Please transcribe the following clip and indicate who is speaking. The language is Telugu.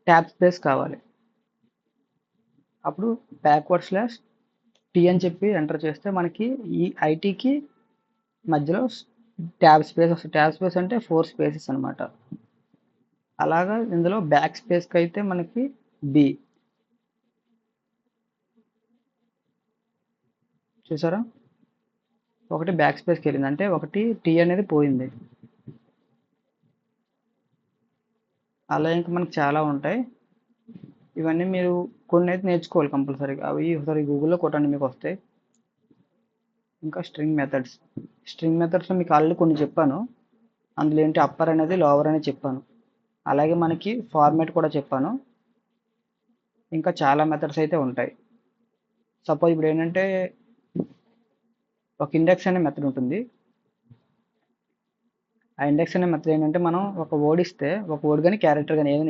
Speaker 1: ట్యాబ్ స్పేస్ కావాలి. అప్పుడు /t అని చెప్పి ఎంటర్ చేస్తే మనకి ఈ ఐటీకి మధ్యలో ట్యాబ్ స్పేస్ వస్తుంది. ట్యాబ్ స్పేస్ అంటే 4 స్పేసెస్ అనమాట. అలాగా ఇందులో బ్యాక్ స్పేస్కి అయితే మనకి బి చూసారా, ఒకటి బ్యాక్ స్పేస్కి వెళ్ళింది, అంటే ఒకటి టీ అనేది పోయింది. అలా ఇంకా మనకు చాలా ఉంటాయి. ఇవన్నీ మీరు కొన్ని అయితే నేర్చుకోవాలి కంపల్సరీగా. అవి ఒకసారి గూగుల్లో కొట్టండి, మీకు వస్తాయి. ఇంకా స్ట్రింగ్ మెథడ్స్లో మీకు ఆల్రెడీ కొన్ని చెప్పాను. అందులో ఏంటి అప్పర్ అనేది, లోవర్ అనేది చెప్పాను. అలాగే మనకి ఫార్మాట్ కూడా చెప్పాను. ఇంకా చాలా మెథడ్స్ అయితే ఉంటాయి. సపోజ్ ఇప్పుడు ఏంటంటే ఒక ఇండెక్స్ అనే మెథడ్ ఉంటుంది. ఆ ఇండెక్స్ అనే మెథడ్ ఏంటంటే మనం ఒక వర్డ్ ఇస్తే, ఒక వర్డ్ కానీ క్యారెక్టర్ కానీ ఏదైనా